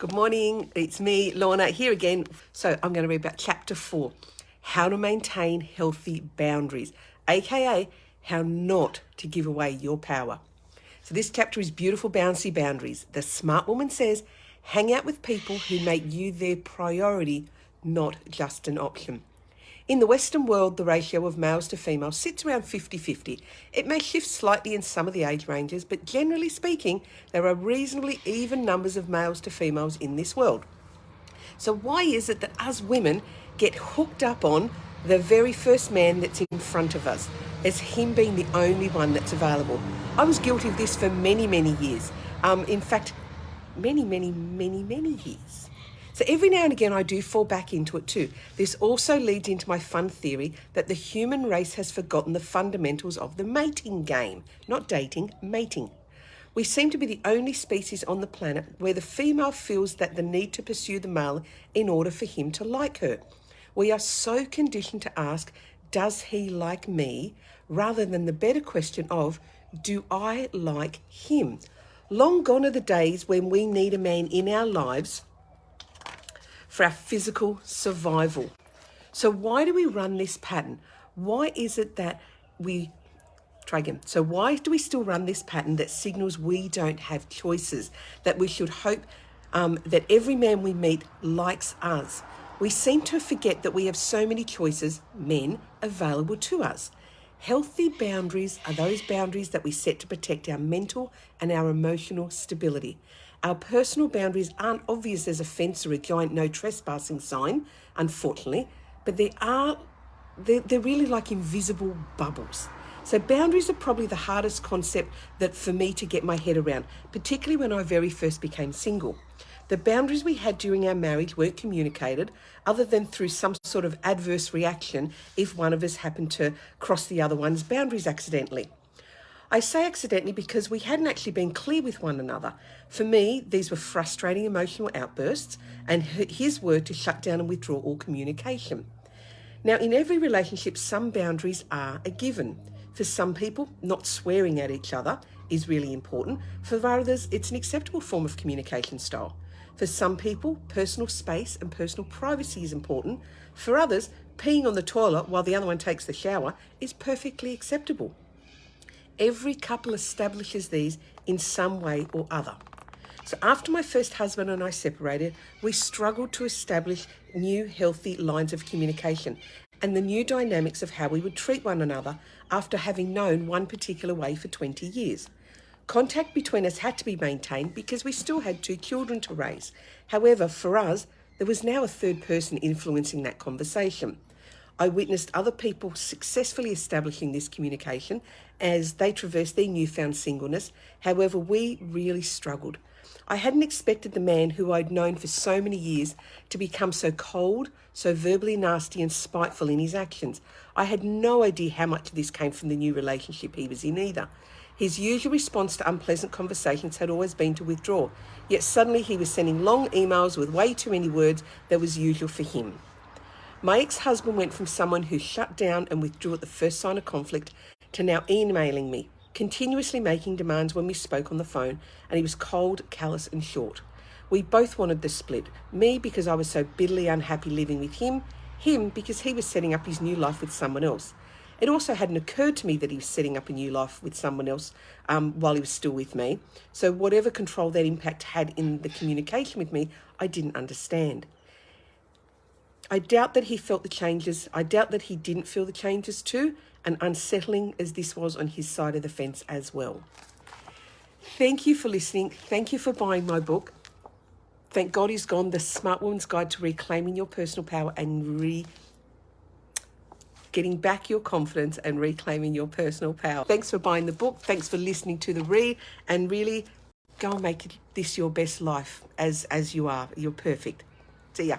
Good morning, it's me, Lorna, here again. So I'm going to read about chapter 4, how to maintain healthy boundaries, aka how not to give away your power. So this chapter is beautiful, bouncy boundaries. The smart woman says, hang out with people who make you their priority, not just an option. In the Western world, the ratio of males to females sits around 50-50. It may shift slightly in some of the age ranges, but generally speaking, there are reasonably even numbers of males to females in this world. So why is it that us women get hooked up on the very first man that's in front of us, as him being the only one that's available? I was guilty of this for many, many years. In fact, many years. So every now and again I do fall back into it too. This also leads into my fun theory that the human race has forgotten the fundamentals of the mating game. Not dating, mating. We seem to be the only species on the planet where the female feels that the need to pursue the male in order for him to like her. We are so conditioned to ask, does he like me? Rather than the better question of, do I like him? Long gone are the days when we need a man in our lives for our physical survival. So why do we run this pattern? Why is it that So why do we still run this pattern that signals we don't have choices, that we should hope that every man we meet likes us? We seem to forget that we have so many choices, men, available to us. Healthy boundaries are those boundaries that we set to protect our mental and our emotional stability. Our personal boundaries aren't obvious as a fence or a giant no trespassing sign, unfortunately, but they're really like invisible bubbles. So boundaries are probably the hardest concept that for me to get my head around, particularly when I very first became single. The boundaries we had during our marriage weren't communicated other than through some sort of adverse reaction if one of us happened to cross the other one's boundaries accidentally. I say accidentally because we hadn't actually been clear with one another. For me, these were frustrating emotional outbursts, and his were to shut down and withdraw all communication. Now, in every relationship, some boundaries are a given. For some people, not swearing at each other is really important. For others, it's an acceptable form of communication style. For some people, personal space and personal privacy is important. For others, peeing on the toilet while the other one takes the shower is perfectly acceptable. Every couple establishes these in some way or other. So after my first husband and I separated, we struggled to establish new healthy lines of communication and the new dynamics of how we would treat one another after having known one particular way for 20 years. Contact between us had to be maintained because we still had 2 children to raise. However, for us, there was now a third person influencing that conversation. I witnessed other people successfully establishing this communication as they traversed their newfound singleness. However, we really struggled. I hadn't expected the man who I'd known for so many years to become so cold, so verbally nasty and spiteful in his actions. I had no idea how much of this came from the new relationship he was in either. His usual response to unpleasant conversations had always been to withdraw, yet suddenly he was sending long emails with way too many words that was usual for him. My ex-husband went from someone who shut down and withdrew at the first sign of conflict to now emailing me, continuously making demands when we spoke on the phone, and he was cold, callous and short. We both wanted the split, me because I was so bitterly unhappy living with him because he was setting up his new life with someone else. It also hadn't occurred to me that he was setting up a new life with someone else while he was still with me. So whatever control that impact had in the communication with me, I didn't understand. I doubt that he felt the changes. I doubt that he didn't feel the changes too, and unsettling as this was on his side of the fence as well. Thank you for listening. Thank you for buying my book. Thank God He's Gone, The Smart Woman's Guide to Reclaiming Your Personal Power and getting back your confidence and reclaiming your personal power. Thanks for buying the book. Thanks for listening to the read, and really go and make this your best life as you are. You're perfect. See ya.